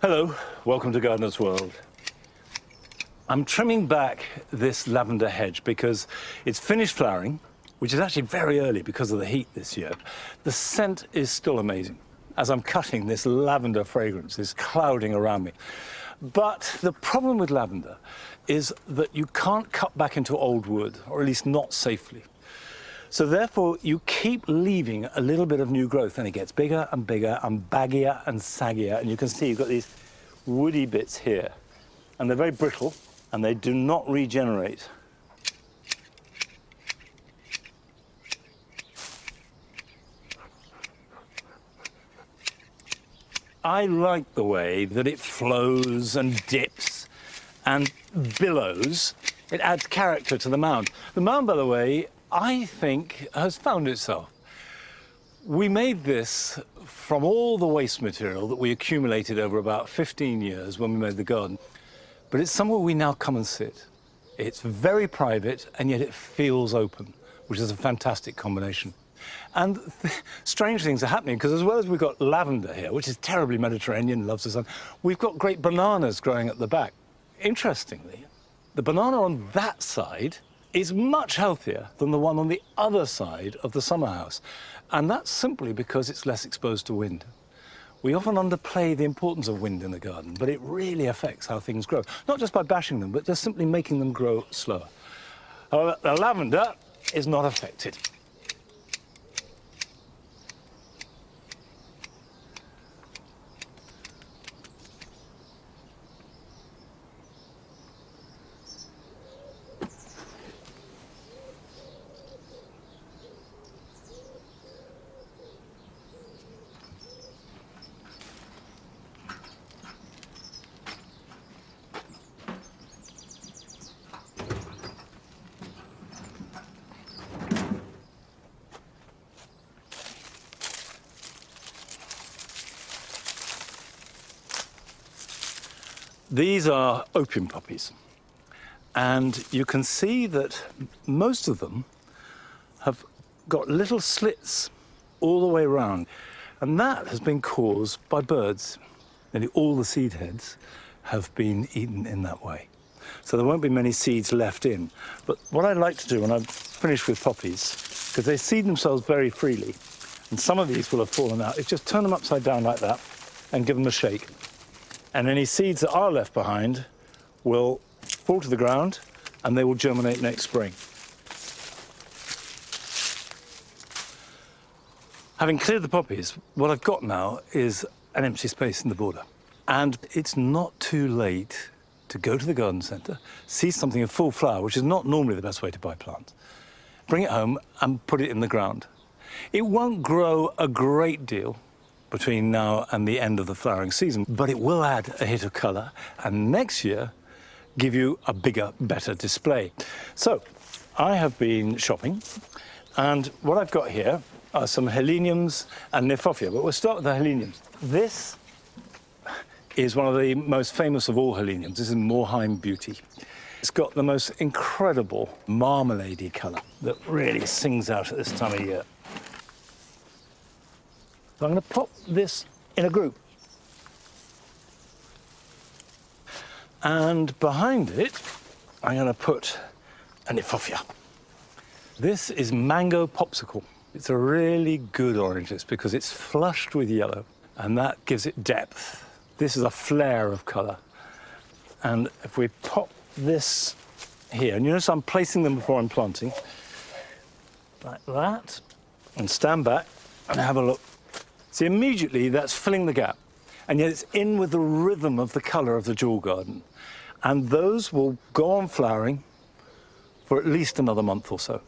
Hello, welcome to Gardener's World. I'm trimming back this lavender hedge because it's finished flowering, which is actually very early because of the heat this year. The scent is still amazing. As I'm cutting, this lavender fragrance is clouding around me. But the problem with lavender is that you can't cut back into old wood, or at least not safely. So therefore, you keep leaving a little bit of new growth, and it gets bigger and bigger and baggier and saggier. And you can see you've got these woody bits here, and they're very brittle, and they do not regenerate. I like the way that it flows and dips and billows. It adds character to the mound. The mound, by the way, I think has found itself. We made this from all the waste material that we accumulated over about 15 years when we made the garden. But it's somewhere we now come and sit. It's very private, and yet it feels open, which is a fantastic combination. And strange things are happening, because as well as we've got lavender here, which is terribly Mediterranean, loves the sun, we've got great bananas growing at the back. Interestingly, the banana on that side is much healthier than the one on the other side of the summer house. And that's simply because it's less exposed to wind. We often underplay the importance of wind in the garden, but it really affects how things grow. Not just by bashing them, but just simply making them grow slower. However, the lavender is not affected. These are opium poppies, and you can see that most of them have got little slits all the way around, and that has been caused by birds. Nearly all the seed heads have been eaten in that way. So there won't be many seeds left in. But what I like to do when I'm finished with poppies, because they seed themselves very freely, and some of these will have fallen out, is just turn them upside down like that and give them a shake. And any seeds that are left behind will fall to the ground, and they will germinate next spring. Having cleared the poppies, what I've got now is an empty space in the border. And it's not too late to go to the garden centre, see something in full flower, which is not normally the best way to buy plants, bring it home and put it in the ground. It won't grow a great deal between now and the end of the flowering season, but it will add a hit of colour, and next year give you a bigger, better display. So I have been shopping, and what I've got here are some heleniums and Nephofia, but we'll start with the heleniums. This is one of the most famous of all heleniums. This is Moorheim Beauty. It's got the most incredible marmalade-y colour that really sings out at this time of year. So I'm going to pop this in a group. And behind it, I'm going to put a Nephofia. This is Mango Popsicle. It's a really good orange, this, because it's flushed with yellow, and that gives it depth. This is a flare of colour. And if we pop this here, and you notice I'm placing them before I'm planting, like that, and stand back and have a look. See, immediately that's filling the gap, and yet it's in with the rhythm of the colour of the jewel garden. And those will go on flowering for at least another month or so.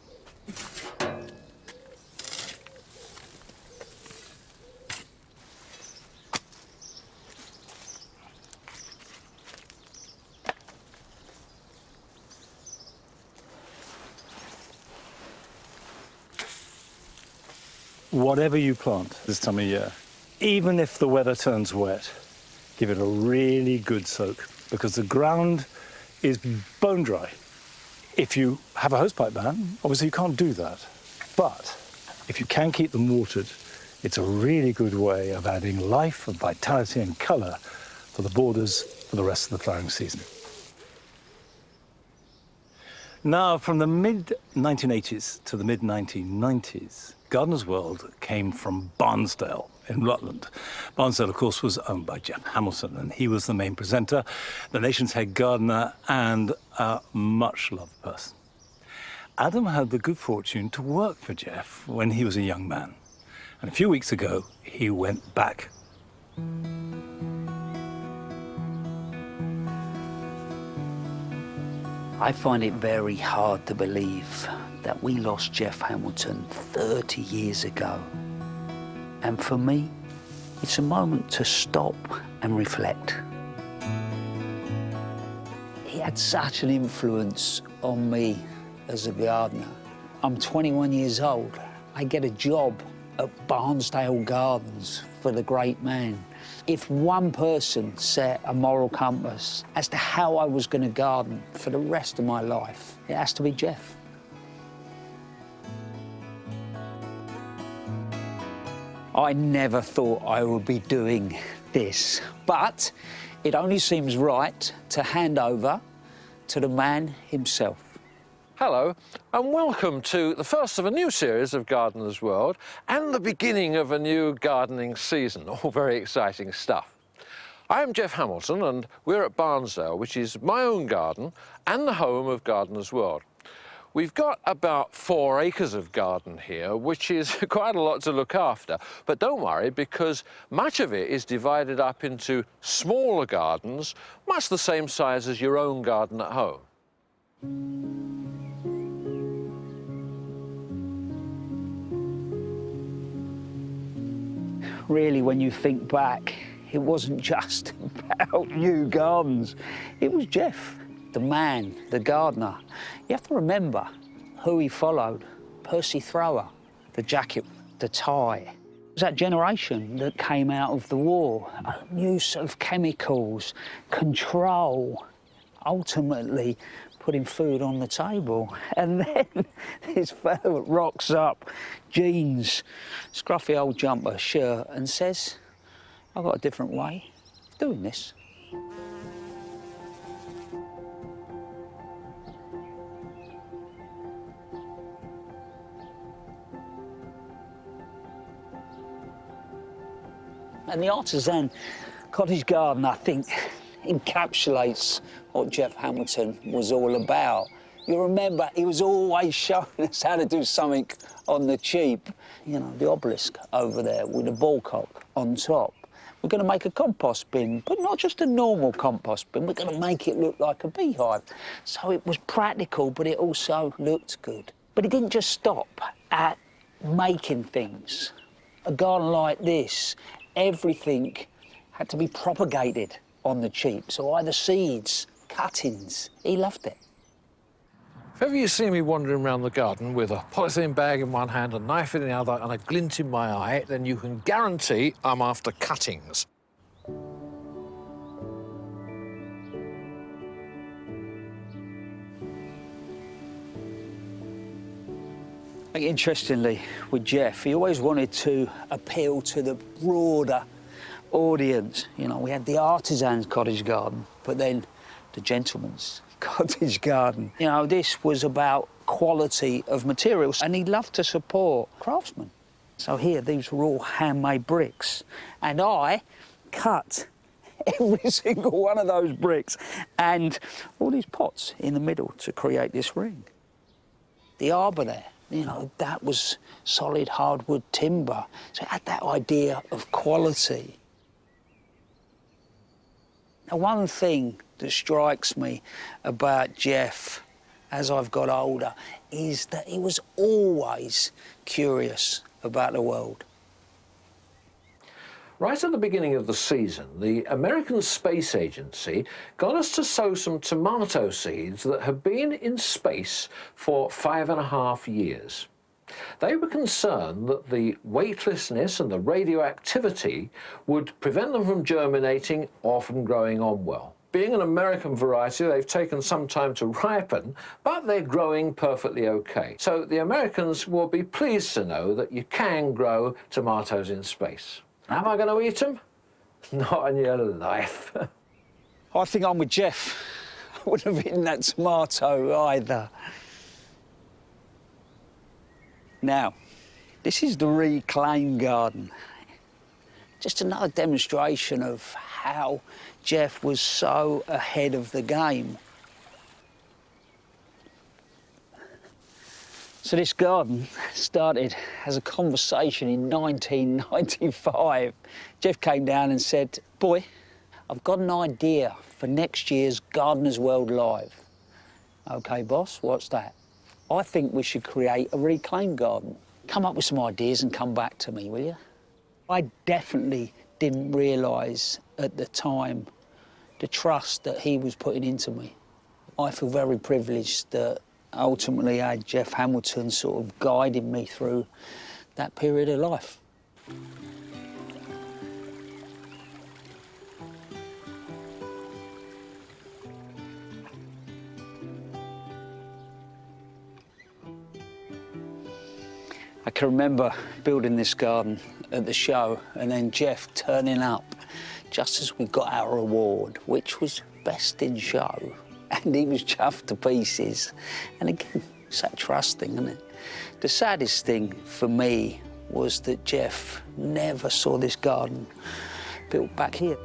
Whatever you plant this time of year, even if the weather turns wet, give it a really good soak, because the ground is bone dry. If you have a hosepipe ban, obviously you can't do that. But if you can keep them watered, it's a really good way of adding life and vitality and colour for the borders for the rest of the flowering season. Now, from the mid-1980s to the mid-1990s, Gardener's World came from Barnsdale in Rutland. Barnsdale, of course, was owned by Geoff Hamilton, and he was the main presenter, the nation's head gardener, and a much-loved person. Adam had the good fortune to work for Geoff when he was a young man. And a few weeks ago, he went back. I find it very hard to believe that we lost Geoff Hamilton 30 years ago. And for me, it's a moment to stop and reflect. He had such an influence on me as a gardener. I'm 21 years old. I get a job at Barnsdale Gardens for the great man. If one person set a moral compass as to how I was going to garden for the rest of my life, it has to be Geoff. I never thought I would be doing this, but it only seems right to hand over to the man himself. Hello and welcome to the first of a new series of Gardener's World and the beginning of a new gardening season. All very exciting stuff. I'm Geoff Hamilton and we're at Barnsdale, which is my own garden and the home of Gardener's World. We've got about 4 acres of garden here, which is quite a lot to look after. But don't worry, because much of it is divided up into smaller gardens, much the same size as your own garden at home. Really, when you think back, it wasn't just about new gardens. It was Geoff, the man, the gardener. You have to remember who he followed. Percy Thrower, the jacket, the tie. It was that generation that came out of the war. Use of chemicals, control, ultimately putting food on the table. And then this fellow rocks up, jeans, scruffy old jumper, shirt, and says, I've got a different way of doing this. And the artisan cottage garden, I think, encapsulates what Geoff Hamilton was all about. You remember, he was always showing us how to do something on the cheap. You know, the obelisk over there with a ball cock on top. We're going to make a compost bin, but not just a normal compost bin. We're going to make it look like a beehive. So it was practical, but it also looked good. But it didn't just stop at making things. A garden like this, everything had to be propagated on the cheap. So either seeds, cuttings, he loved it. If ever you see me wandering around the garden with a polythene bag in one hand, a knife in the other, and a glint in my eye, then you can guarantee I'm after cuttings. Interestingly, with Geoff, he always wanted to appeal to the broader audience. You know, we had the artisan's cottage garden, but then the gentleman's cottage garden. You know, this was about quality of materials, and he loved to support craftsmen. So here, these were all handmade bricks, and I cut every single one of those bricks and all these pots in the middle to create this ring. The arbour there, you know, that was solid hardwood timber, so it had that idea of quality. Now, one thing that strikes me about Geoff as I've got older is that he was always curious about the world. Right at the beginning of the season, the American Space Agency got us to sow some tomato seeds that had been in space for 5.5 years. They were concerned that the weightlessness and the radioactivity would prevent them from germinating or from growing on well. Being an American variety, they've taken some time to ripen, but they're growing perfectly okay. So the Americans will be pleased to know that you can grow tomatoes in space. How am I going to eat them? Not in your life. I think I'm with Geoff. I wouldn't have eaten that tomato either. Now, this is the reclaimed garden. Just another demonstration of how Geoff was so ahead of the game. So this garden started as a conversation in 1995. Geoff came down and said, "Boy, I've got an idea for next year's Gardeners World Live." "OK, boss, what's that?" "I think we should create a reclaimed garden. Come up with some ideas and come back to me, will you?" I definitely didn't realise at the time the trust that he was putting into me. I feel very privileged that ultimately I had Geoff Hamilton sort of guiding me through that period of life. I can remember building this garden at the show and then Geoff turning up just as we got our award, which was Best in Show. And he was chuffed to pieces. And again, it's that trusting, isn't it? The saddest thing for me was that Geoff never saw this garden built back here.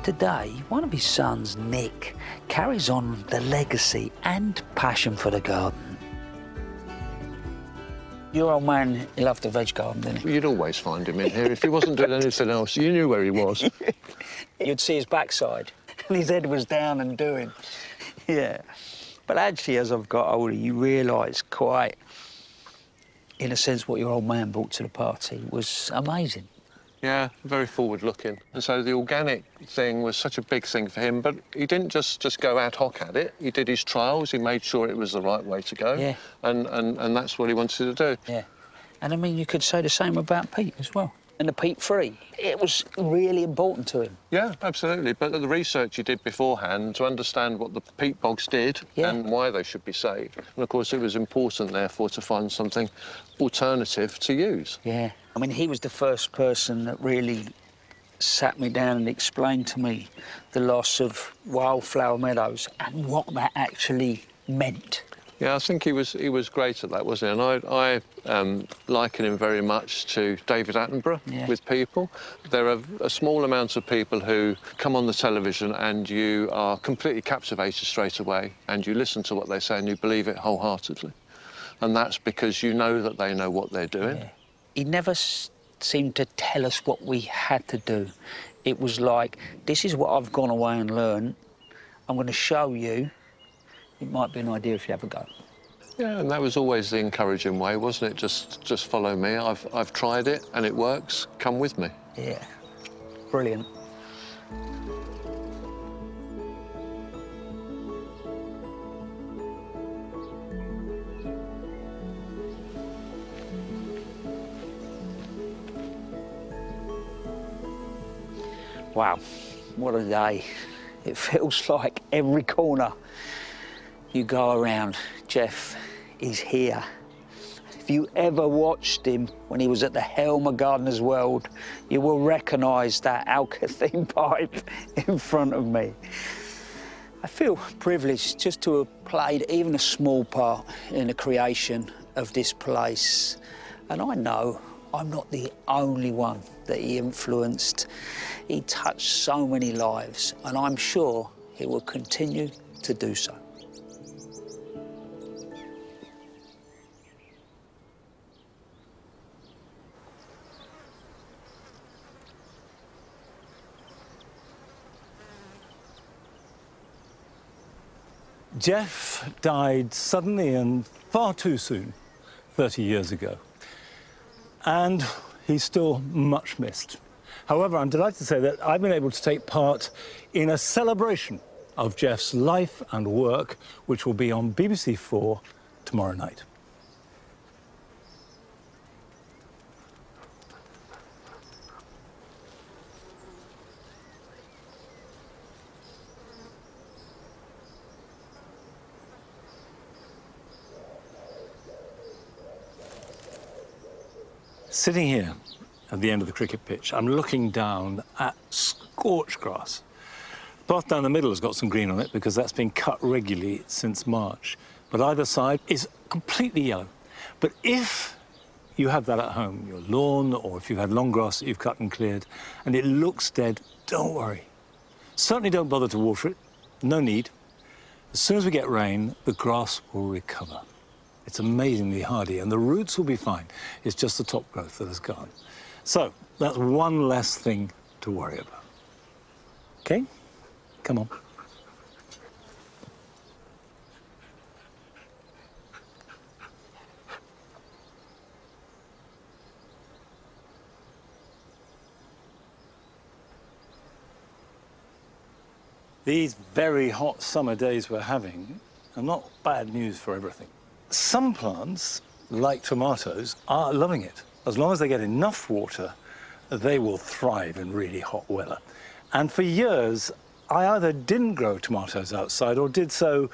Today, one of his sons, Nick, carries on the legacy and passion for the garden. Your old man, he loved the veg garden, didn't he? You'd always find him in here. If he wasn't doing anything else, you knew where he was. You'd see his backside, and his head was down and doing. Yeah. But actually, as I've got older, you realise quite, in a sense, what your old man brought to the party was amazing. Yeah, very forward-looking. And so the organic thing was such a big thing for him, but he didn't just go ad hoc at it. He did his trials, he made sure it was the right way to go. Yeah. And that's what he wanted to do. Yeah. And I mean, you could say the same about peat as well. And the peat-free. It was really important to him. Yeah, absolutely. But the research he did beforehand to understand what the peat bogs did and why they should be saved. And, of course, it was important, therefore, to find something alternative to use. Yeah. I mean, he was the first person that really sat me down and explained to me the loss of wildflower meadows and what that actually meant. Yeah, I think he was great at that, wasn't he? And I liken him very much to David Attenborough with people. There are a small amount of people who come on the television and you are completely captivated straight away and you listen to what they say and you believe it wholeheartedly. And that's because you know that they know what they're doing. Yeah. He never seemed to tell us what we had to do. It was like, this is what I've gone away and learned. I'm going to show you. It might be an idea if you have a go. Yeah, and that was always the encouraging way, wasn't it? Just follow me. I've tried it and it works. Come with me. Yeah, brilliant. Wow, what a day. It feels like every corner you go around, Geoff is here. If you ever watched him when he was at the helm of Gardeners World, you will recognise that alkathene pipe in front of me. I feel privileged just to have played even a small part in the creation of this place. And I know I'm not the only one that he influenced. He touched so many lives, and I'm sure he will continue to do so. Geoff died suddenly and far too soon, 30 years ago. And he's still much missed. However, I'm delighted to say that I've been able to take part in a celebration of Geoff's life and work, which will be on BBC4 tomorrow night. Sitting here at the end of the cricket pitch, I'm looking down at scorched grass. The path down the middle has got some green on it because that's been cut regularly since March. But either side is completely yellow. But if you have that at home, your lawn, or if you've had long grass that you've cut and cleared, and it looks dead, don't worry. Certainly don't bother to water it. No need. As soon as we get rain, the grass will recover. It's amazingly hardy, and the roots will be fine. It's just the top growth that has gone. So that's one less thing to worry about. Okay? Come on. These very hot summer days we're having are not bad news for everything. Some plants, like tomatoes, are loving it. As long as they get enough water, they will thrive in really hot weather. And for years, I either didn't grow tomatoes outside or did so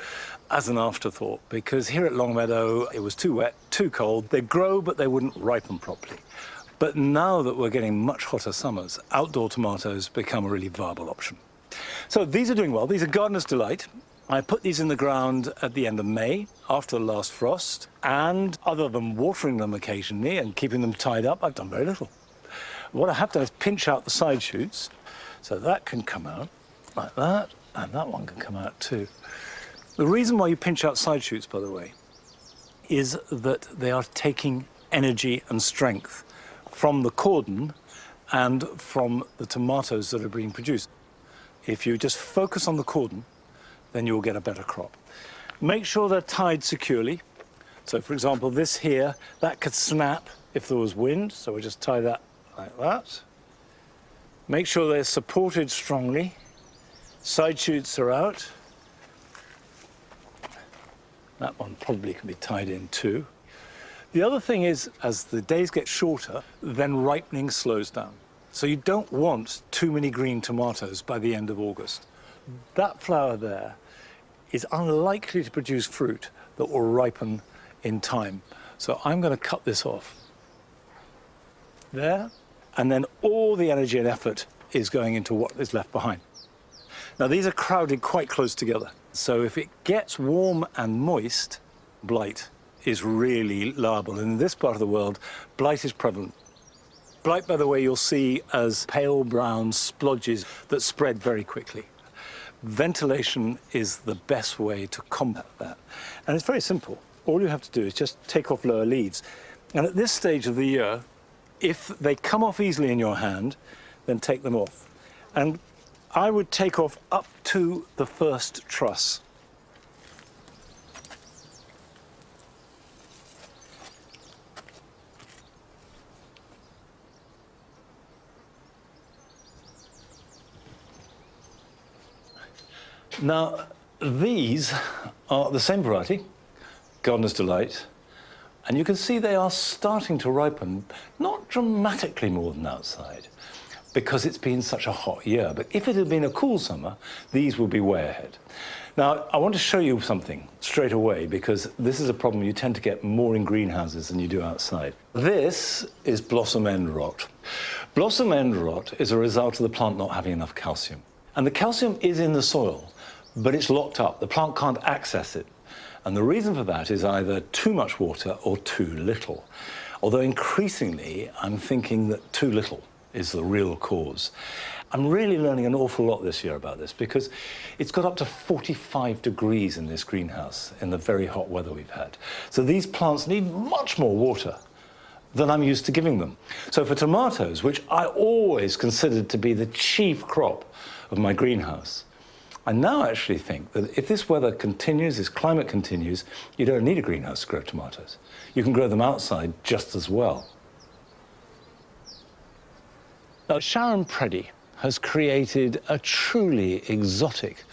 as an afterthought, because here at Longmeadow, it was too wet, too cold. They'd grow, but they wouldn't ripen properly. But now that we're getting much hotter summers, outdoor tomatoes become a really viable option. So these are doing well. These are Gardener's Delight. I put these in the ground at the end of May, after the last frost, and other than watering them occasionally and keeping them tied up, I've done very little. What I have done is pinch out the side shoots, so that can come out like that, and that one can come out too. The reason why you pinch out side shoots, by the way, is that they are taking energy and strength from the cordon and from the tomatoes that are being produced. If you just focus on the cordon, then you'll get a better crop. Make sure they're tied securely. So, for example, this here, that could snap if there was wind, so we'll just tie that like that. Make sure they're supported strongly. Side shoots are out. That one probably can be tied in too. The other thing is, as the days get shorter, then ripening slows down. So you don't want too many green tomatoes by the end of August. That flower there is unlikely to produce fruit that will ripen in time. So I'm going to cut this off there, and then all the energy and effort is going into what is left behind. Now, these are crowded quite close together. So if it gets warm and moist, blight is really liable. And in this part of the world, blight is prevalent. Blight, by the way, you'll see as pale brown splodges that spread very quickly. Ventilation is the best way to combat that. And it's very simple. All you have to do is just take off lower leaves. And at this stage of the year, if they come off easily in your hand, then take them off. And I would take off up to the first truss. Now, these are the same variety, Gardener's Delight, and you can see they are starting to ripen, not dramatically more than outside, because it's been such a hot year. But if it had been a cool summer, these would be way ahead. Now, I want to show you something straight away, because this is a problem you tend to get more in greenhouses than you do outside. This is blossom end rot. Blossom end rot is a result of the plant not having enough calcium. And the calcium is in the soil, but it's locked up. The plant can't access it. And the reason for that is either too much water or too little. Although increasingly, I'm thinking that too little is the real cause. I'm really learning an awful lot this year about this, because it's got up to 45 degrees in this greenhouse in the very hot weather we've had. So these plants need much more water than I'm used to giving them. So for tomatoes, which I always considered to be the chief crop of my greenhouse, I now actually think that if this weather continues, this climate continues, you don't need a greenhouse to grow tomatoes. You can grow them outside just as well. Now, Sharon Preddy has created a truly exotic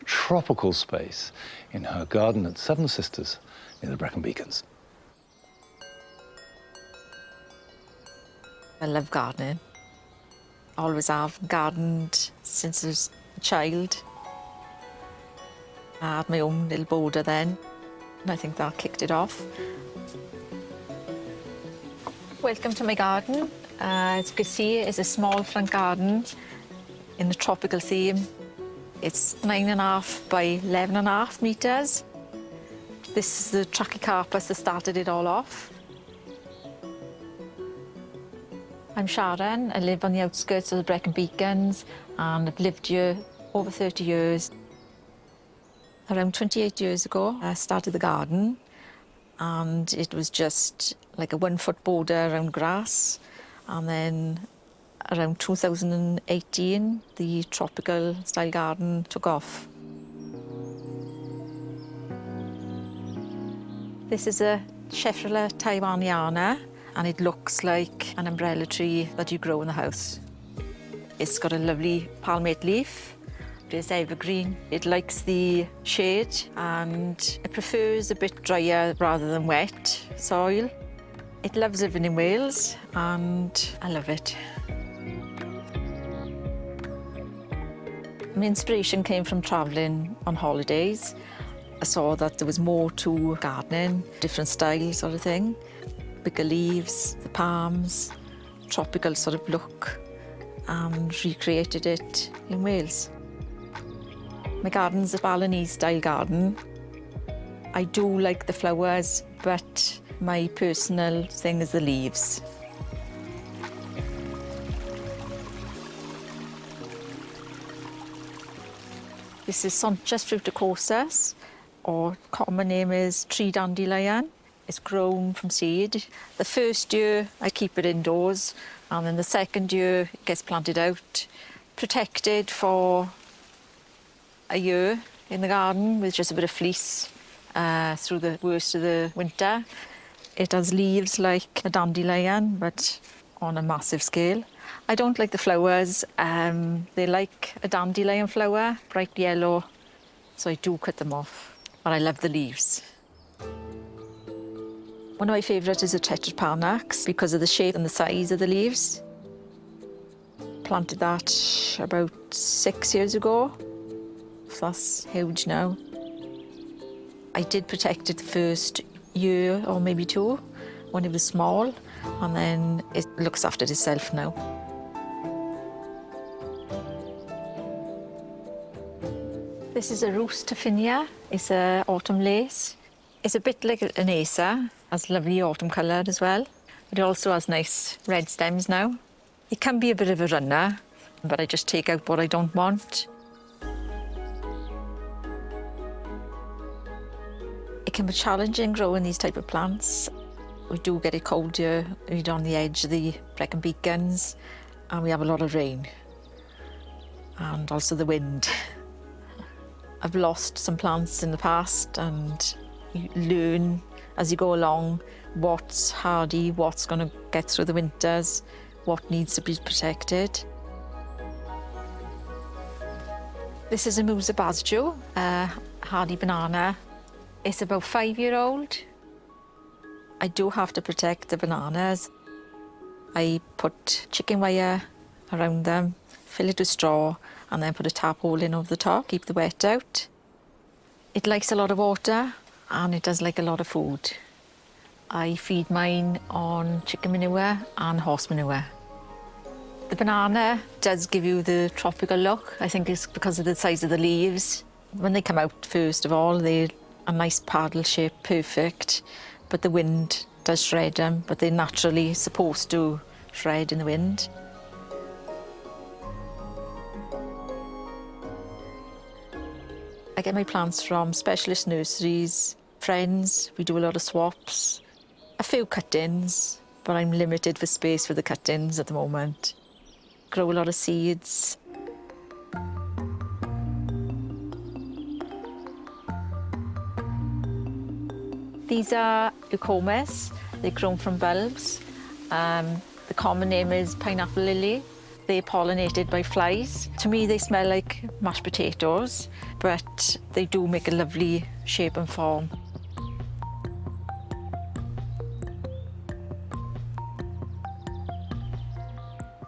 tropical space in her garden at Seven Sisters near the Brecon Beacons. I love gardening. Always have gardened since I was a child. I had my own little border then, and I think that kicked it off. Welcome to my garden. As you can see, it's a small front garden in the tropical theme. It's 9.5 by 11.5 metres. This is the Trachycarpus that started it all off. I'm Sharon. I live on the outskirts of the Brecon Beacons and I've lived here over 30 years. Around 28 years ago, I started the garden and it was just like a 1-foot border around grass. And then around 2018, the tropical style garden took off. This is a Scheffrula taiwaniana and it looks like an umbrella tree that you grow in the house. It's got a lovely palmate leaf. It's evergreen. It likes the shade and it prefers a bit drier rather than wet soil. It loves living in Wales and I love it. My inspiration came from travelling on holidays. I saw that there was more to gardening, different styles sort of thing. Bigger leaves, the palms, tropical sort of look, and recreated it in Wales. My garden's a Balinese-style garden. I do like the flowers, but my personal thing is the leaves. This is Sonchus fruticosus, or common name is tree dandelion. It's grown from seed. The first year I keep it indoors, and then the second year it gets planted out, protected for a year in the garden with just a bit of fleece through the worst of the winter. It has leaves like a dandelion, but on a massive scale. I don't like the flowers. They like a dandelion flower, bright yellow, so I do cut them off. But I love the leaves. One of my favourites is a tetrapanax because of the shape and the size of the leaves. Planted that about 6 years ago, so that's huge now. I did protect it the first year or maybe 2 when it was small, and then it looks after itself now. This is a Roosterfinia. It's an autumn lace. It's a bit like an Acer, has lovely autumn colour as well, but it also has nice red stems now. It can be a bit of a runner, but I just take out what I don't want. It can be challenging growing these type of plants. We do get it cold here. We're on the edge of the Brecon Beacons and we have a lot of rain and also the wind. I've lost some plants in the past and you learn as you go along what's hardy, what's going to get through the winters, what needs to be protected. This is a Musa Basjo, a hardy banana. It's about 5-year-old. I do have to protect the bananas. I put chicken wire around them, fill it with straw, and then put a tap hole in over the top, keep the wet out. It likes a lot of water and it does like a lot of food. I feed mine on chicken manure and horse manure. The banana does give you the tropical look. I think it's because of the size of the leaves. When they come out, first of all, they're a nice paddle shape, perfect, but the wind does shred them, but they're naturally supposed to shred in the wind. I get my plants from specialist nurseries, friends. We do a lot of swaps, a few cut-ins, but I'm limited for space for the cut-ins at the moment. Grow a lot of seeds. These are eucomas. They're grown from bulbs. The common name is pineapple lily. They're pollinated by flies. To me, they smell like mashed potatoes, but they do make a lovely shape and form.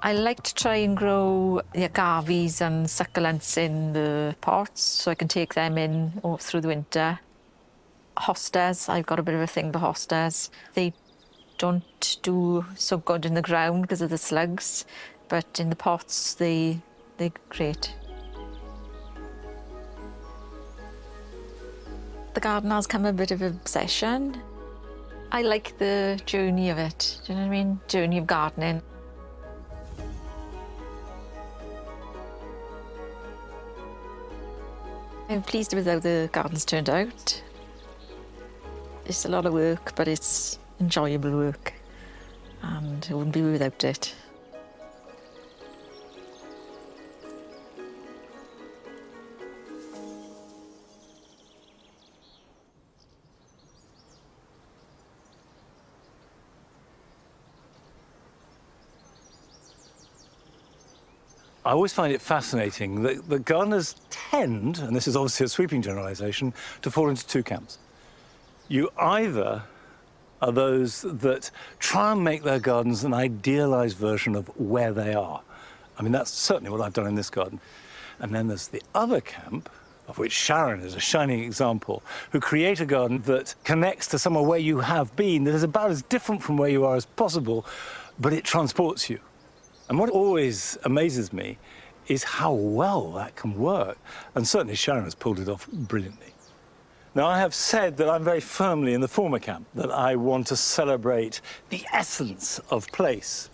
I like to try and grow the agaves and succulents in the pots so I can take them in through the winter. Hostas, I've got a bit of a thing for hostas. They don't do so good in the ground because of the slugs, but in the pots, they're great. The garden has become a bit of an obsession. I like the journey of it, do you know what I mean? Journey of gardening. I'm pleased with how the garden's turned out. It's a lot of work, but it's enjoyable work, and I wouldn't be without it. I always find it fascinating that the gardeners tend, and this is obviously a sweeping generalisation, to fall into two camps. You either are those that try and make their gardens an idealised version of where they are. I mean, that's certainly what I've done in this garden. And then there's the other camp, of which Sharon is a shining example, who create a garden that connects to somewhere where you have been, that is about as different from where you are as possible, but it transports you. And what always amazes me is how well that can work. And certainly Sharon has pulled it off brilliantly. Now, I have said that I'm very firmly in the former camp, that I want to celebrate the essence of place.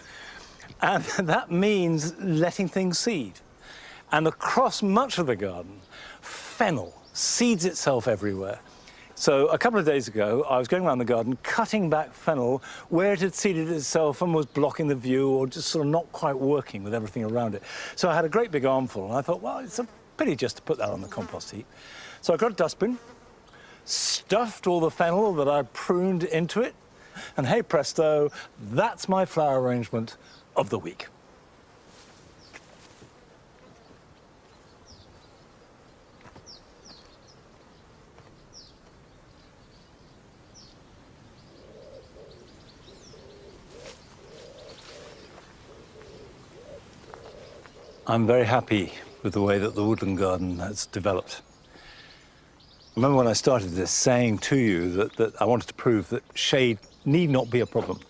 And that means letting things seed. And across much of the garden, fennel seeds itself everywhere. So a couple of days ago, I was going around the garden, cutting back fennel where it had seeded itself and was blocking the view or just sort of not quite working with everything around it. So I had a great big armful, and I thought, well, it's a pity just to put that on the compost heap. So I got a dustbin, stuffed all the fennel that I pruned into it, and hey presto, that's my flower arrangement of the week. I'm very happy with the way that the woodland garden has developed. I remember when I started this saying to you that I wanted to prove that shade need not be a problem.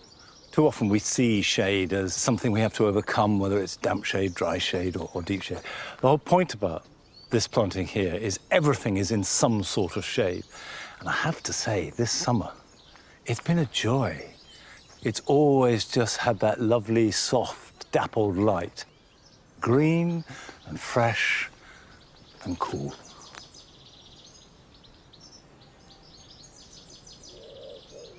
Too often we see shade as something we have to overcome, whether it's damp shade, dry shade, or deep shade. The whole point about this planting here is everything is in some sort of shade. And I have to say, this summer, it's been a joy. It's always just had that lovely, soft, dappled light. Green and fresh and cool.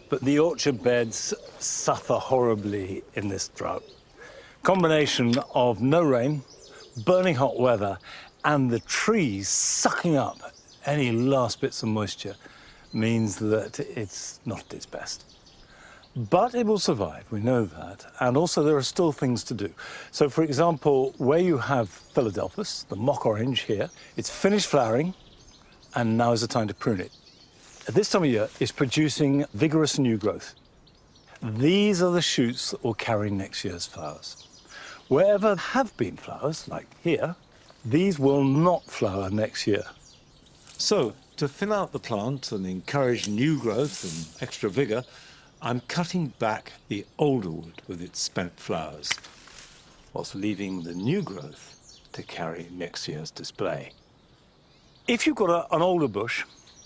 But the orchard beds suffer horribly in this drought. Combination of no rain, burning hot weather, and the trees sucking up any last bits of moisture means that it's not at its best. But it will survive, we know that, and also there are still things to do. So, for example, where you have Philadelphus, the mock orange here, it's finished flowering, and now is the time to prune it. At this time of year, it's producing vigorous new growth. These are the shoots that will carry next year's flowers. Wherever there have been flowers, like here, these will not flower next year. So, to thin out the plant and encourage new growth and extra vigour, I'm cutting back the older wood with its spent flowers, whilst leaving the new growth to carry next year's display. If you've got an older bush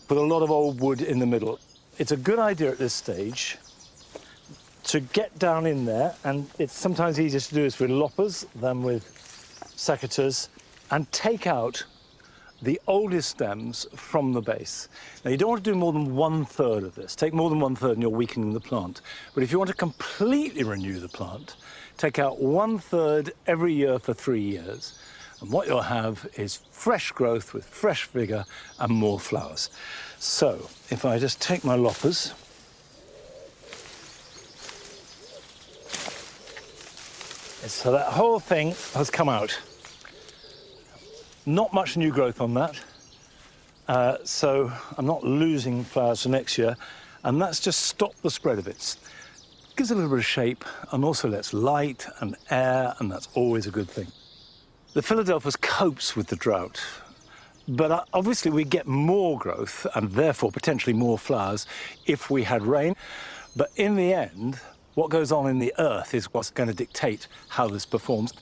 with a lot of old wood in the middle, it's a good idea at this stage to get down in there, and it's sometimes easier to do this with loppers than with secateurs, and take out the oldest stems from the base. Now, you don't want to do more than 1/3 of this. Take more than 1/3 and you're weakening the plant. But if you want to completely renew the plant, take out 1/3 every year for 3 years. And what you'll have is fresh growth with fresh vigour and more flowers. So, if I just take my loppers, so that whole thing has come out. Not much new growth on that, so I'm not losing flowers for next year, and that's just stopped the spread of it. Gives it a little bit of shape and also lets light and air, and that's always a good thing. The Philadelphus copes with the drought, but obviously we get more growth and therefore potentially more flowers if we had rain. But in the end, What goes on in the earth is what's going to dictate how this performs.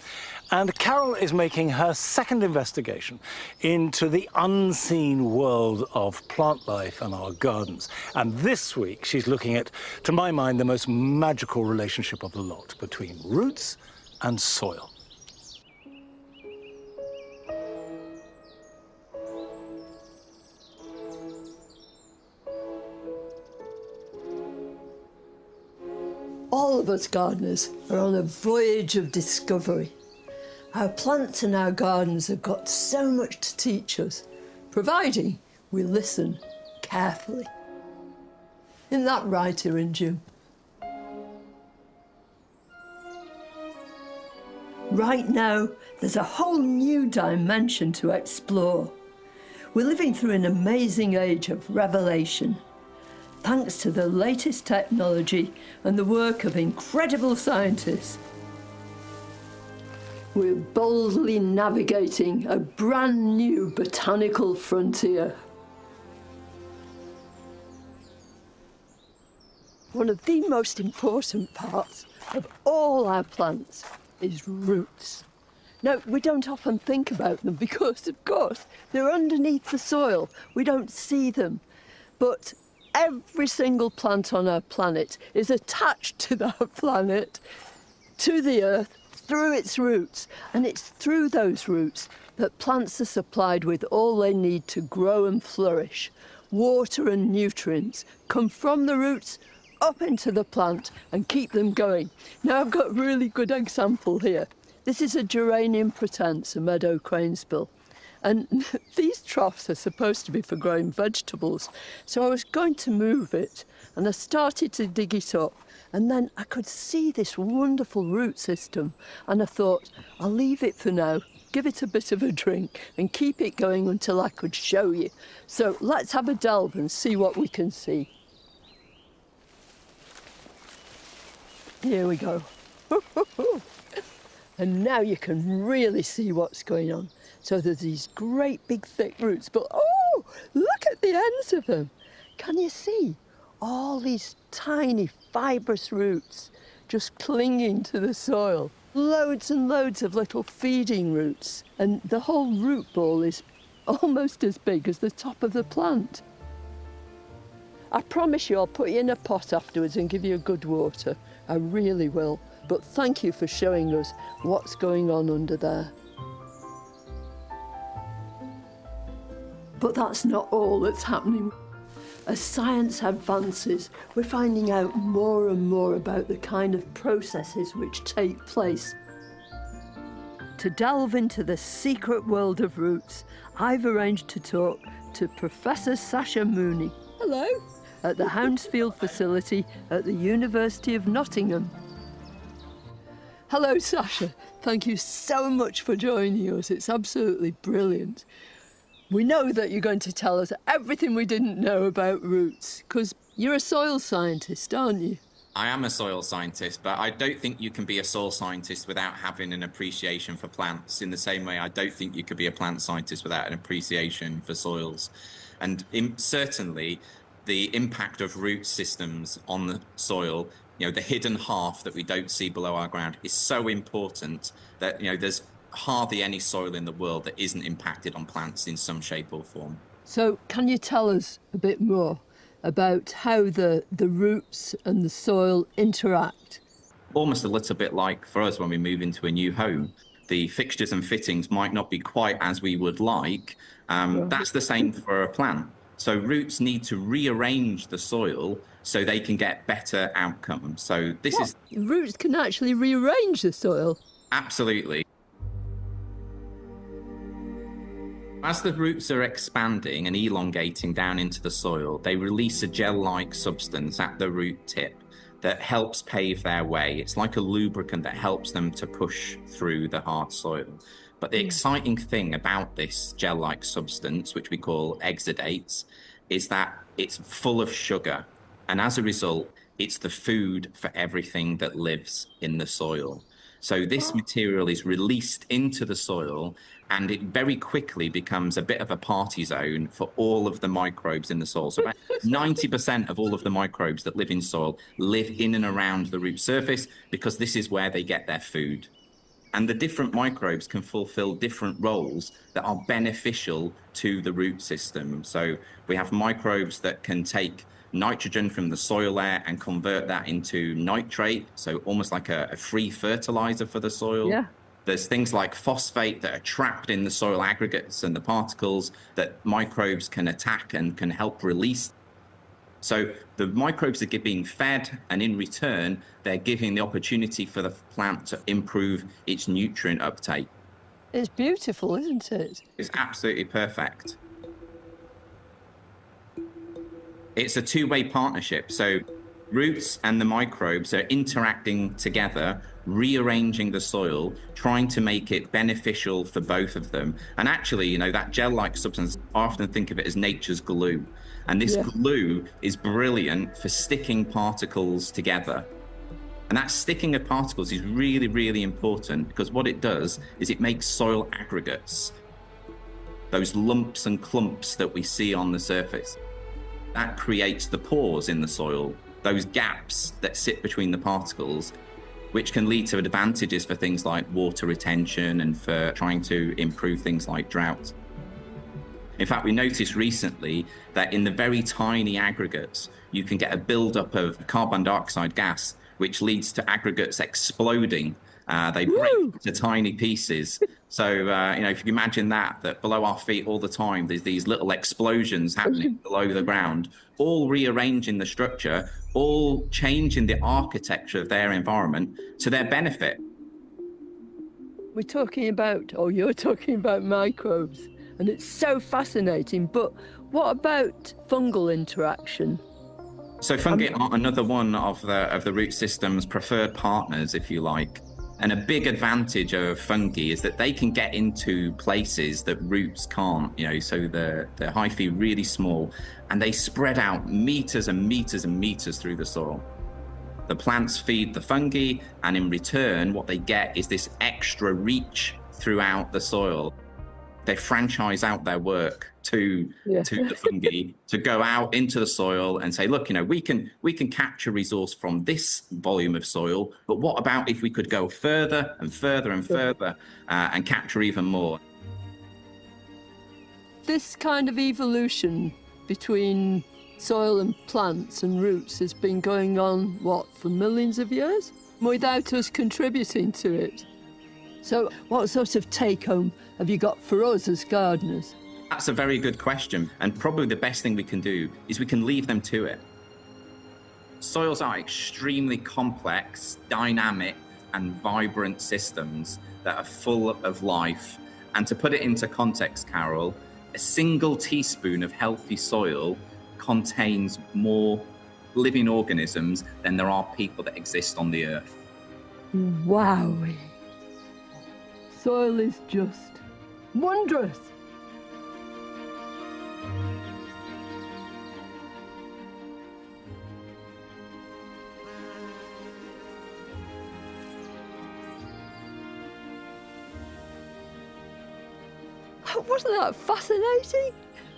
And Carol is making her second investigation into the unseen world of plant life and our gardens. And this week she's looking at, to my mind, the most magical relationship of the lot between roots and soil. All of us gardeners are on a voyage of discovery. Our plants and our gardens have got so much to teach us, providing we listen carefully. Isn't that right, Irinju? Right now, there's a whole new dimension to explore. We're living through an amazing age of revelation, thanks to the latest technology and the work of incredible scientists. We're boldly navigating a brand new botanical frontier. One of the most important parts of all our plants is roots. Now, we don't often think about them because, of course, they're underneath the soil. We don't see them. But every single plant on our planet is attached to that planet, to the earth, through its roots. And it's through those roots that plants are supplied with all they need to grow and flourish. Water and nutrients come from the roots up into the plant and keep them going. Now, I've got a really good example here. This is a geranium pratense, a meadow cranespill. And these troughs are supposed to be for growing vegetables. So I was going to move it, and I started to dig it up. And then I could see this wonderful root system. And I thought, I'll leave it for now, give it a bit of a drink, and keep it going until I could show you. So let's have a delve and see what we can see. Here we go. And now you can really see what's going on. So there's these great big thick roots, but oh, look at the ends of them. Can you see all these tiny fibrous roots just clinging to the soil? Loads and loads of little feeding roots. And the whole root ball is almost as big as the top of the plant. I promise you I'll put you in a pot afterwards and give you a good water. I really will. But thank you for showing us what's going on under there. But that's not all that's happening. As science advances, we're finding out more and more about the kind of processes which take place. To delve into the secret world of roots, I've arranged to talk to Professor Sasha Mooney. Hello. At the Hounsfield facility at the University of Nottingham. Hello, Sasha. Thank you so much for joining us. It's absolutely brilliant. We know that you're going to tell us everything we didn't know about roots, because you're a soil scientist, aren't you? I am a soil scientist, but I don't think you can be a soil scientist without having an appreciation for plants. In the same way, I don't think you could be a plant scientist without an appreciation for soils. And certainly, the impact of root systems on the soil, the hidden half that we don't see below our ground, is so important that, there's hardly any soil in the world that isn't impacted on plants in some shape or form. So can you tell us a bit more about how the roots and the soil interact? Almost a little bit like for us when we move into a new home. The fixtures and fittings might not be quite as we would like. That's the same for a plant. So roots need to rearrange the soil so they can get better outcomes. So Roots can actually rearrange the soil? Absolutely. As the roots are expanding and elongating down into the soil, they release a gel-like substance at the root tip that helps pave their way. It's like a lubricant that helps them to push through the hard soil. But the exciting thing about this gel-like substance, which we call exudates, is that it's full of sugar. And as a result, it's the food for everything that lives in the soil. So this material is released into the soil, and it very quickly becomes a bit of a party zone for all of the microbes in the soil. So about 90% of all of the microbes that live in soil live in and around the root surface, because this is where they get their food. And the different microbes can fulfill different roles that are beneficial to the root system. So we have microbes that can take nitrogen from the soil air and convert that into nitrate, so almost like a free fertilizer for the soil. Yeah. There's things like phosphate that are trapped in the soil aggregates and the particles that microbes can attack and can help release. So the microbes are being fed, and in return, they're giving the opportunity for the plant to improve its nutrient uptake. It's beautiful, isn't it? It's absolutely perfect. It's a two-way partnership. So roots and the microbes are interacting together, rearranging the soil, trying to make it beneficial for both of them. And actually, you know, that gel-like substance, I often think of it as nature's glue. And this glue is brilliant for sticking particles together. And that sticking of particles is really, really important, because what it does is it makes soil aggregates, those lumps and clumps that we see on the surface. That creates the pores in the soil, those gaps that sit between the particles, which can lead to advantages for things like water retention and for trying to improve things like drought. In fact, we noticed recently that in the very tiny aggregates, you can get a buildup of carbon dioxide gas, which leads to aggregates exploding. They break into tiny pieces. So, you know, if you imagine that below our feet all the time, there's these little explosions happening below the ground, all rearranging the structure, all changing the architecture of their environment to their benefit. We're talking about, or you're talking about microbes, and it's so fascinating. But what about fungal interaction? So fungi are another one of the root system's preferred partners, if you like. And a big advantage of fungi is that they can get into places that roots can't, you know, so the hyphae really small, and they spread out meters and meters and meters through the soil. The plants feed the fungi, and in return, what they get is this extra reach throughout the soil. They franchise out their work to the fungi to go out into the soil and say, look, you know, we can capture resource from this volume of soil, but what about if we could go further and further and further and capture even more? This kind of evolution between soil and plants and roots has been going on, what, for millions of years? Without us contributing to it. So what sort of take-home have you got for us as gardeners? That's a very good question. And probably the best thing we can do is we can leave them to it. Soils are extremely complex, dynamic, and vibrant systems that are full of life. And to put it into context, Carol, a single teaspoon of healthy soil contains more living organisms than there are people that exist on the earth. Wow. Soil is just wondrous. Wasn't that fascinating?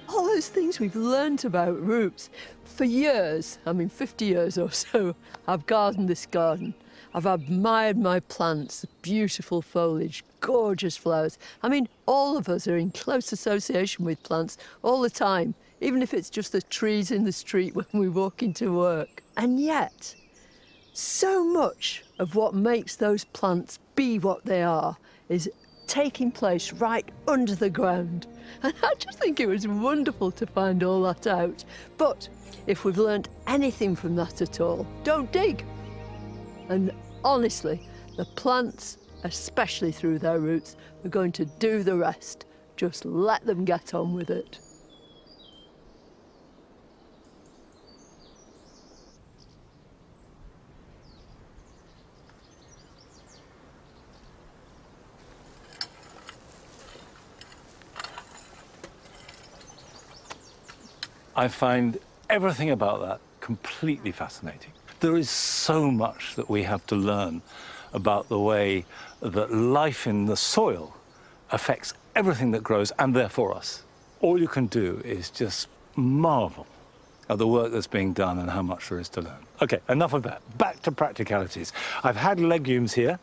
All those things we've learnt about roots. For years, I mean 50 years or so, I've gardened this garden. I've admired my plants, beautiful foliage, gorgeous flowers. I mean, all of us are in close association with plants all the time, even if it's just the trees in the street when we walk into work. And yet, so much of what makes those plants be what they are is taking place right under the ground. And I just think it was wonderful to find all that out. But if we've learnt anything from that at all, don't dig. And honestly, the plants, especially through their roots, are going to do the rest. Just let them get on with it. I find everything about that completely fascinating. There is so much that we have to learn about the way that life in the soil affects everything that grows and therefore us. All you can do is just marvel at the work that's being done and how much there is to learn. Okay, enough of that. Back to practicalities. I've had legumes here,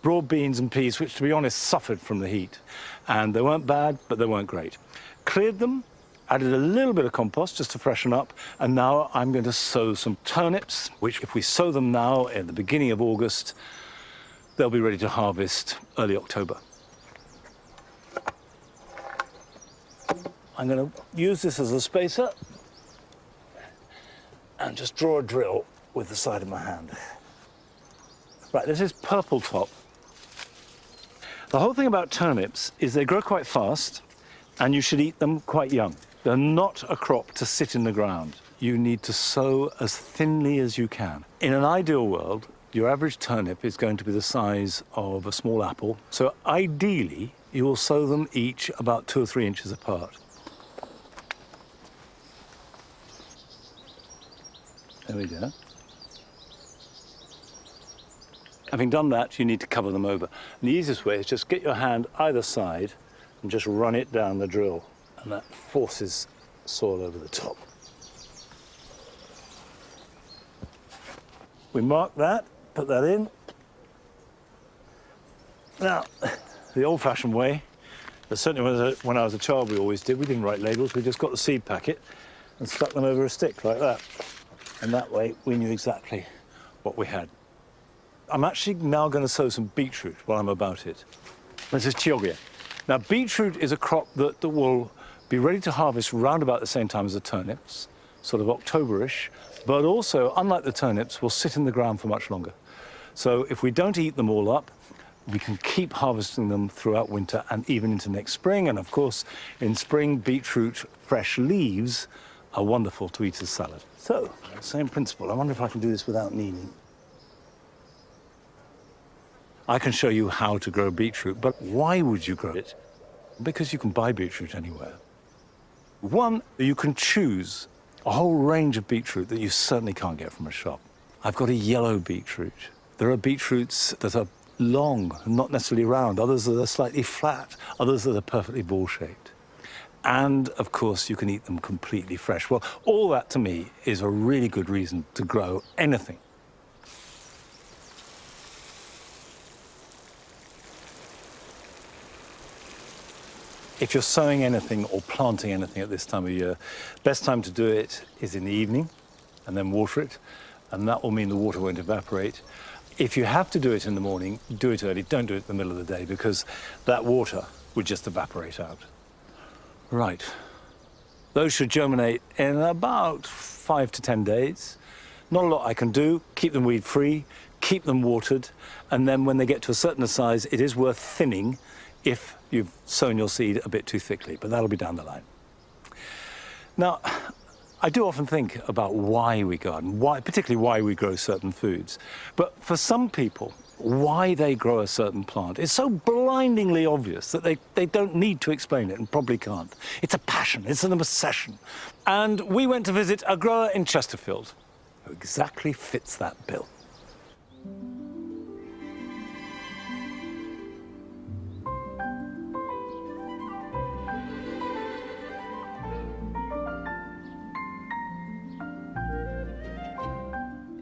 broad beans and peas, which, to be honest, suffered from the heat. And they weren't bad, but they weren't great. Cleared them, added a little bit of compost just to freshen up, and now I'm going to sow some turnips, which if we sow them now at the beginning of August, they'll be ready to harvest early October. I'm going to use this as a spacer and just draw a drill with the side of my hand. Right, this is purple top. The whole thing about turnips is they grow quite fast and you should eat them quite young. They're not a crop to sit in the ground. You need to sow as thinly as you can. In an ideal world, your average turnip is going to be the size of a small apple. So ideally, you will sow them each about 2 or 3 inches apart. There we go. Having done that, you need to cover them over. And the easiest way is just get your hand either side and just run it down the drill. And that forces soil over the top. We mark that, put that in. Now, the old-fashioned way, but certainly when I was a child we always did, we didn't write labels, we just got the seed packet and stuck them over a stick like that. And that way we knew exactly what we had. I'm actually now going to sow some beetroot while I'm about it. This is chioggia. Now, beetroot is a crop that will be ready to harvest round about the same time as the turnips, sort of October-ish, but also, unlike the turnips, will sit in the ground for much longer. So if we don't eat them all up, we can keep harvesting them throughout winter and even into next spring. And of course, in spring, beetroot fresh leaves are wonderful to eat as salad. So, same principle. I wonder if I can do this without kneeling. I can show you how to grow beetroot, but why would you grow it? Because you can buy beetroot anywhere. One, you can choose a whole range of beetroot that you certainly can't get from a shop. I've got a yellow beetroot. There are beetroots that are long, not necessarily round, others that are slightly flat, others that are perfectly ball-shaped. And, of course, you can eat them completely fresh. Well, all that, to me, is a really good reason to grow anything. If you're sowing anything or planting anything at this time of year, best time to do it is in the evening, and then water it, and that will mean the water won't evaporate. If you have to do it in the morning, do it early. Don't do it in the middle of the day, because that water would just evaporate out. Right. Those should germinate in about 5 to 10 days. Not a lot I can do. Keep them weed-free, keep them watered, and then when they get to a certain size, it is worth thinning if you've sown your seed a bit too thickly, but that'll be down the line. Now, I do often think about why we garden, particularly why we grow certain foods. But for some people, why they grow a certain plant is so blindingly obvious that they don't need to explain it and probably can't. It's a passion, it's an obsession. And we went to visit a grower in Chesterfield who exactly fits that bill.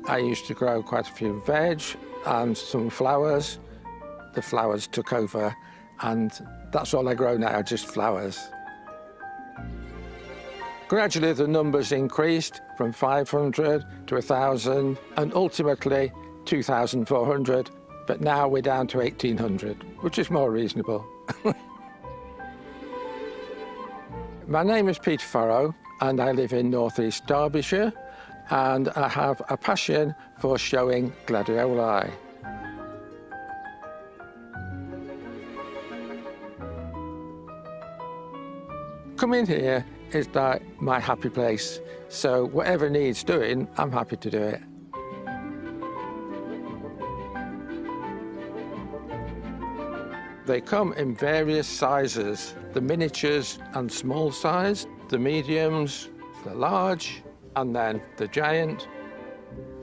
I used to grow quite a few veg and some flowers. The flowers took over, and that's all I grow now, just flowers. Gradually, the numbers increased from 500 to 1,000, and ultimately 2,400, but now we're down to 1,800, which is more reasonable. My name is Peter Farrow, and I live in northeast Derbyshire, and I have a passion for showing gladioli. Coming here is like my happy place, so whatever needs doing, I'm happy to do it. They come in various sizes, the miniatures and small size, the mediums, the large, and then the giant.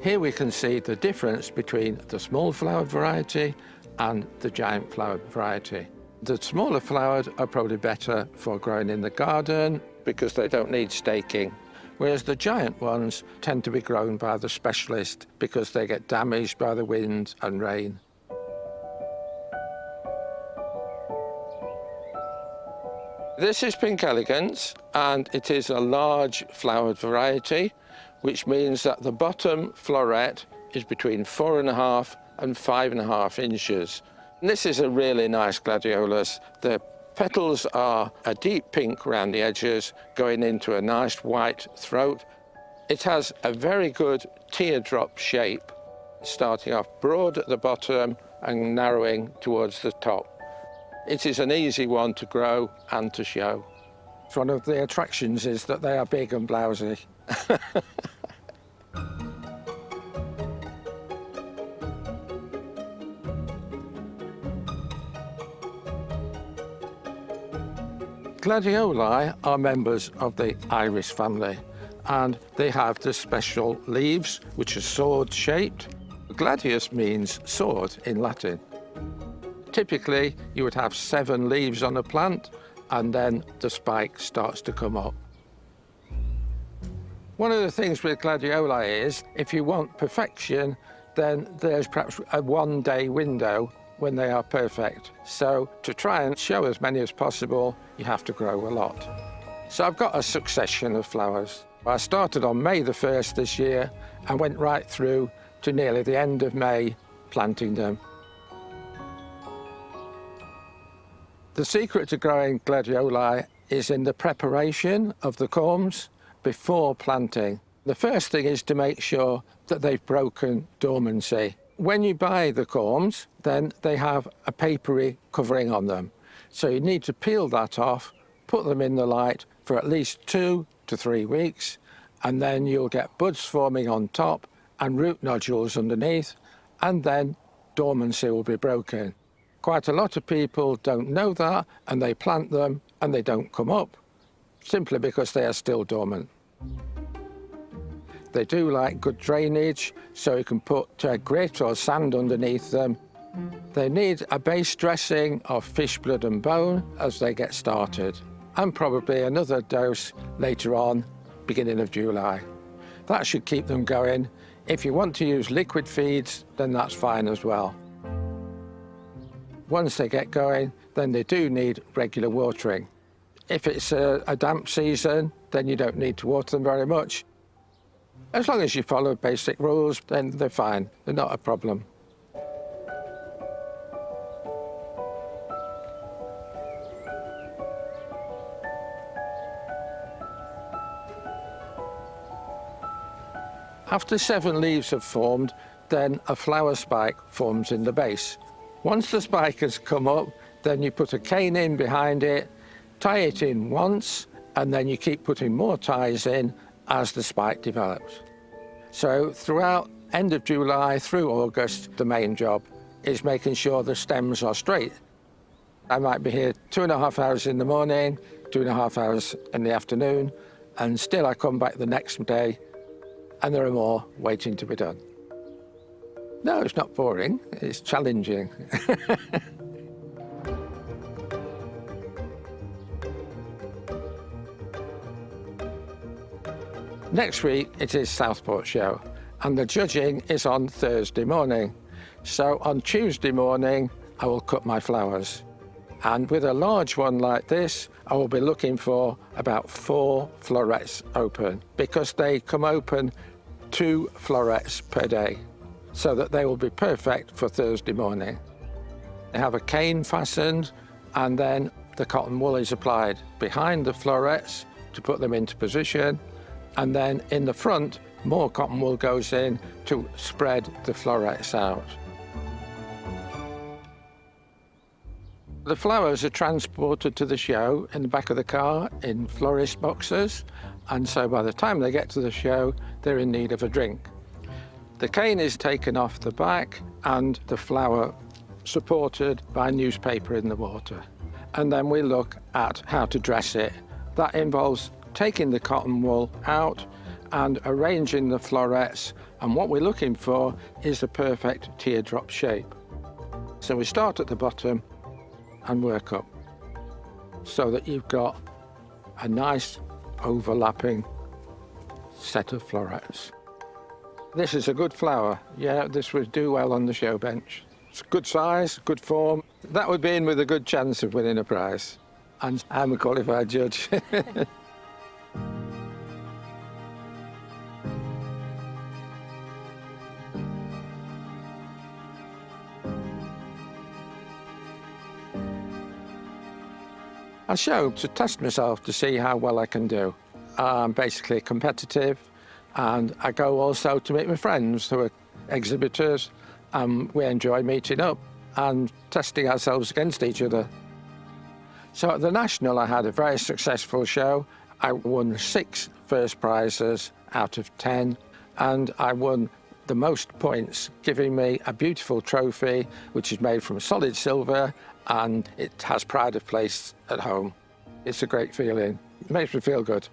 Here we can see the difference between the small flowered variety and the giant flowered variety. The smaller flowered are probably better for growing in the garden because they don't need staking, whereas the giant ones tend to be grown by the specialist because they get damaged by the wind and rain. This is Pink Elegans, and it is a large flowered variety, which means that the bottom floret is between 4.5 and 5.5 inches. And this is a really nice gladiolus. The petals are a deep pink around the edges, going into a nice white throat. It has a very good teardrop shape, starting off broad at the bottom and narrowing towards the top. It is an easy one to grow and to show. One of the attractions is that they are big and blousy. Gladioli are members of the iris family, and they have the special leaves, which are sword-shaped. Gladius means sword in Latin. Typically, you would have 7 leaves on a plant, and then the spike starts to come up. One of the things with gladioli is, if you want perfection, then there's perhaps a 1-day window when they are perfect. So to try and show as many as possible, you have to grow a lot. So I've got a succession of flowers. I started on May the 1st this year and went right through to nearly the end of May planting them. The secret to growing gladioli is in the preparation of the corms before planting. The first thing is to make sure that they've broken dormancy. When you buy the corms, then they have a papery covering on them. So you need to peel that off, put them in the light for at least 2 to 3 weeks, and then you'll get buds forming on top and root nodules underneath, and then dormancy will be broken. Quite a lot of people don't know that, and they plant them and they don't come up, simply because they are still dormant. They do like good drainage, so you can put grit or sand underneath them. They need a base dressing of fish blood and bone as they get started, and probably another dose later on, beginning of July. That should keep them going. If you want to use liquid feeds, then that's fine as well. Once they get going, then they do need regular watering. If it's a damp season, then you don't need to water them very much. As long as you follow basic rules, then they're fine. They're not a problem. After 7 leaves have formed, then a flower spike forms in the base. Once the spike has come up, then you put a cane in behind it, tie it in once, and then you keep putting more ties in as the spike develops. So throughout end of July through August, the main job is making sure the stems are straight. I might be here 2.5 hours in the morning, 2.5 hours in the afternoon, and still I come back the next day, and there are more waiting to be done. No, it's not boring, it's challenging. Next week it is Southport Show, and the judging is on Thursday morning. So on Tuesday morning I will cut my flowers, and with a large one like this I will be looking for about 4 florets open, because they come open 2 florets per day, so that they will be perfect for Thursday morning. They have a cane fastened, and then the cotton wool is applied behind the florets to put them into position, and then in the front more cotton wool goes in to spread the florets out. The flowers are transported to the show in the back of the car in florist boxes, and so by the time they get to the show they're in need of a drink. The cane is taken off the back and the flower supported by newspaper in the water. And then we look at how to dress it. That involves taking the cotton wool out and arranging the florets, and what we're looking for is the perfect teardrop shape. So we start at the bottom and work up so that you've got a nice overlapping set of florets. This is a good flower. Yeah, this would do well on the show bench. It's good size, good form. That would be in with a good chance of winning a prize. And I'm a qualified judge. I show to test myself to see how well I can do. I'm basically competitive, and I go also to meet my friends who are exhibitors, and we enjoy meeting up and testing ourselves against each other. So at the National, I had a very successful show. I won 6 first prizes out of 10, and I won the most points, giving me a beautiful trophy, which is made from solid silver, and it has pride of place at home. It's a great feeling. It makes me feel good.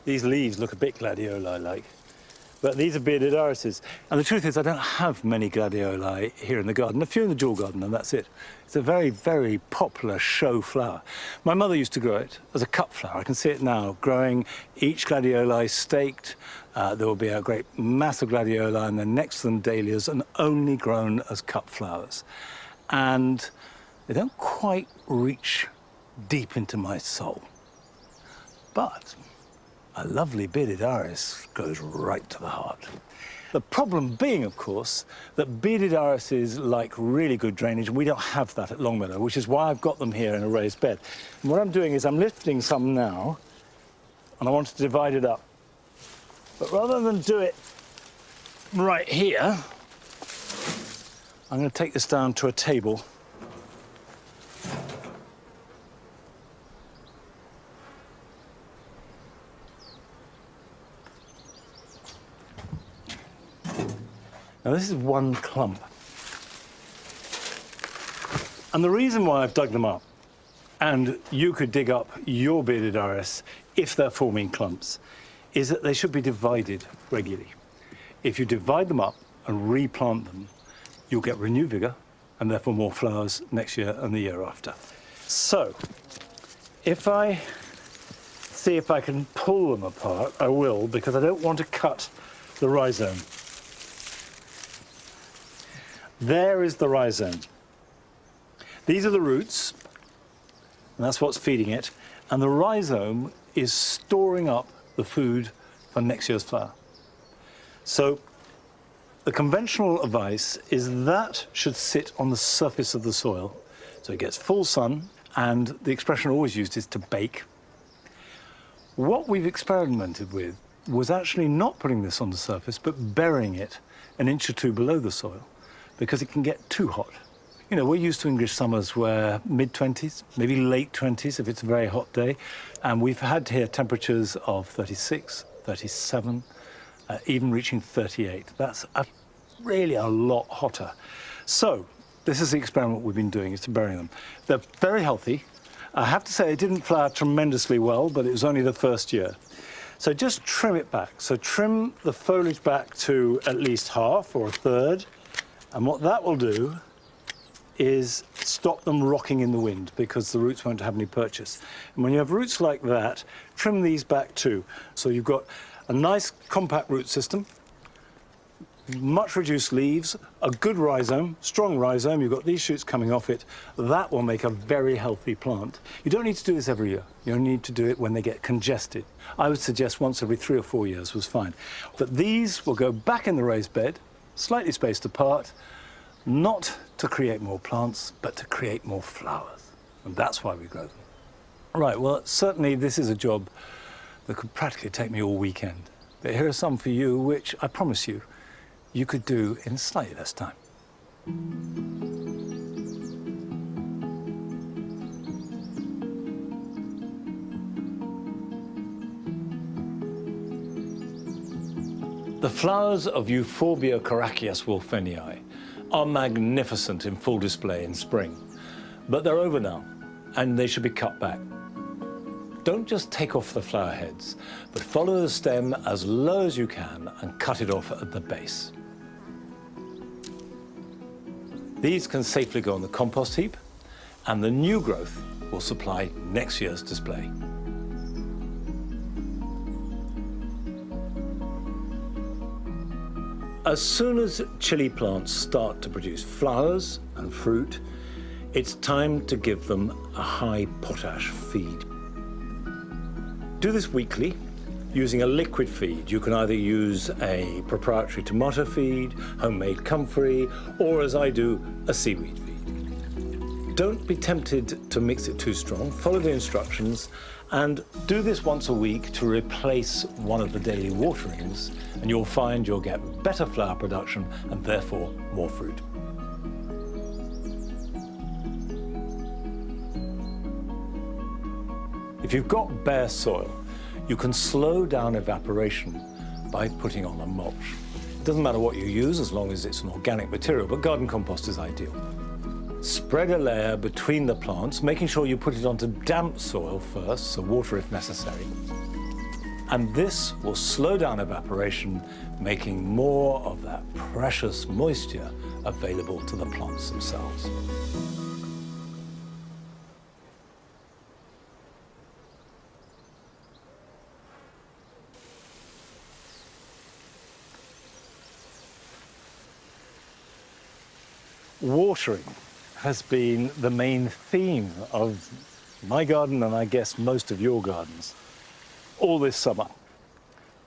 These leaves look a bit gladioli-like, but these are bearded irises. And the truth is, I don't have many gladioli here in the garden, a few in the jewel garden, and that's it. It's a very, very popular show flower. My mother used to grow it as a cut flower. I can see it now, growing each gladioli staked. There will be a great mass of gladioli, and then next to them dahlias, and only grown as cut flowers. And they don't quite reach deep into my soul. But a lovely bearded iris goes right to the heart. The problem being, of course, that bearded irises like really good drainage, and we don't have that at Longmeadow, which is why I've got them here in a raised bed. And what I'm doing is I'm lifting some now, and I want to divide it up. But rather than do it right here, I'm going to take this down to a table. Now, this is one clump. And the reason why I've dug them up, and you could dig up your bearded iris if they're forming clumps, is that they should be divided regularly. If you divide them up and replant them, you'll get renewed vigor and therefore more flowers next year and the year after. So, if I see if I can pull them apart, I will, because I don't want to cut the rhizome. There is the rhizome. These are the roots, and that's what's feeding it. And the rhizome is storing up the food for next year's flower. So the conventional advice is that should sit on the surface of the soil, so it gets full sun, and the expression always used is to bake. What we've experimented with was actually not putting this on the surface, but burying it an inch or two below the soil, because it can get too hot. You know, we're used to English summers where mid-20s, maybe late 20s if it's a very hot day, and we've had here temperatures of 36, 37, even reaching 38. That's really a lot hotter. So this is the experiment we've been doing, is to bury them. They're very healthy. I have to say it didn't flower tremendously well, but it was only the first year. So just trim it back. So trim the foliage back to at least half or a third. And what that will do is stop them rocking in the wind, because the roots won't have any purchase. And when you have roots like that, trim these back too. So you've got a nice compact root system, much reduced leaves, a good rhizome, strong rhizome. You've got these shoots coming off it. That will make a very healthy plant. You don't need to do this every year. You only need to do it when they get congested. I would suggest once every 3 or 4 years was fine. But these will go back in the raised bed, slightly spaced apart, not to create more plants, but to create more flowers. And that's why we grow them. Right, well, certainly this is a job that could practically take me all weekend. But here are some for you, which I promise you, you could do in slightly less time. The flowers of Euphorbia coraceus wolfenii are magnificent in full display in spring, but they're over now, and they should be cut back. Don't just take off the flower heads, but follow the stem as low as you can and cut it off at the base. These can safely go on the compost heap, and the new growth will supply next year's display. As soon as chili plants start to produce flowers and fruit, it's time to give them a high potash feed. Do this weekly using a liquid feed. You can either use a proprietary tomato feed, homemade comfrey, or as I do, a seaweed feed. Don't be tempted to mix it too strong. Follow the instructions and do this once a week to replace one of the daily waterings, and you'll find you'll get better flower production and therefore more fruit. If you've got bare soil, you can slow down evaporation by putting on a mulch. It doesn't matter what you use as long as it's an organic material, but garden compost is ideal. Spread a layer between the plants, making sure you put it onto damp soil first, so water if necessary. And this will slow down evaporation, making more of that precious moisture available to the plants themselves. Watering has been the main theme of my garden, and I guess most of your gardens, all this summer.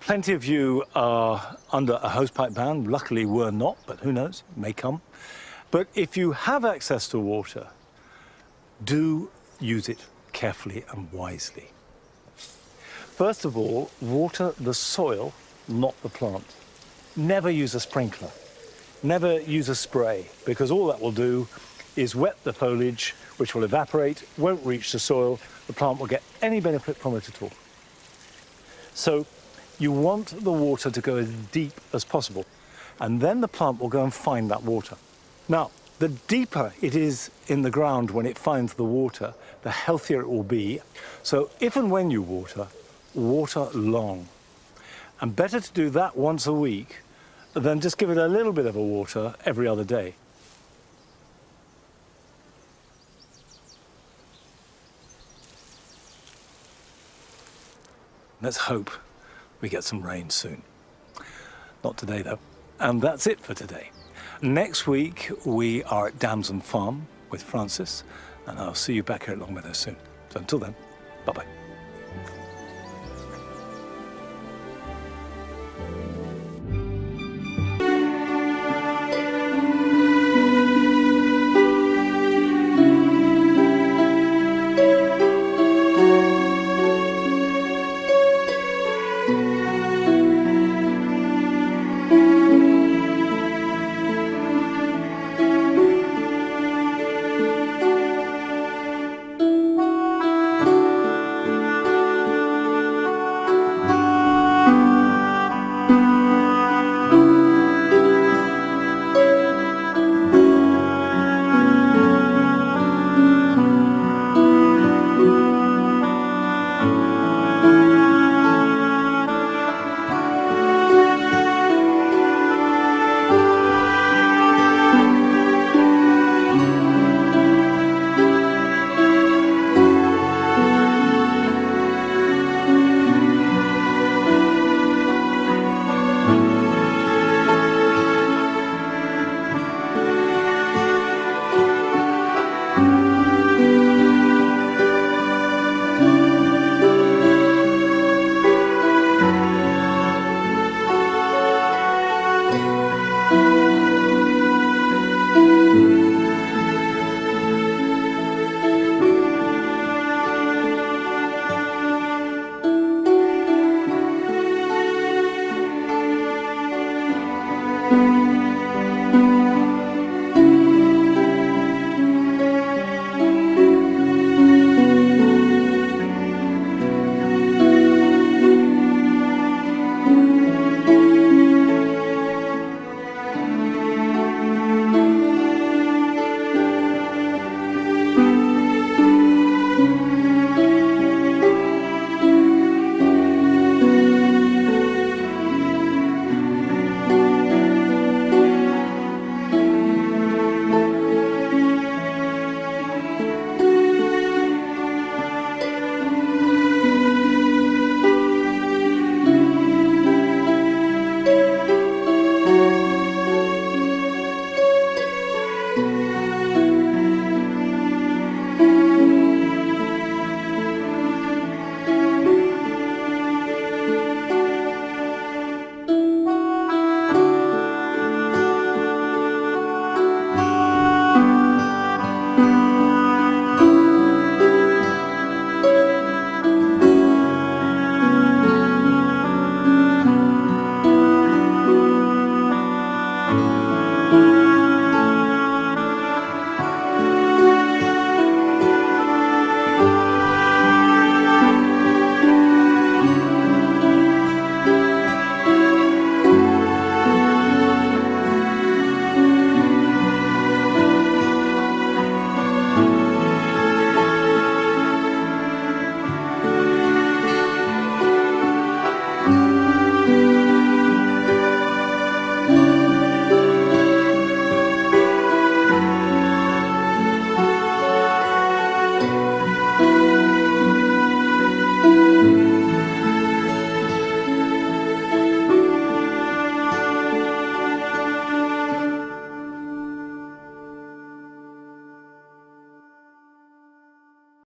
Plenty of you are under a hosepipe ban. Luckily we're not, but who knows, it may come. But if you have access to water, do use it carefully and wisely. First of all, water the soil, not the plant. Never use a sprinkler. Never use a spray, because all that will do is wet the foliage, which will evaporate, won't reach the soil. The plant will get any benefit from it at all. So you want the water to go as deep as possible, and then the plant will go and find that water. Now, the deeper it is in the ground when it finds the water, the healthier it will be. So if and when you water, water long. And better to do that once a week than just give it a little bit of a water every other day. Let's hope we get some rain soon. Not today, though. And that's it for today. Next week, we are at Damson Farm with Francis, and I'll see you back here at Longmeadow soon. So until then, bye-bye. Thank you.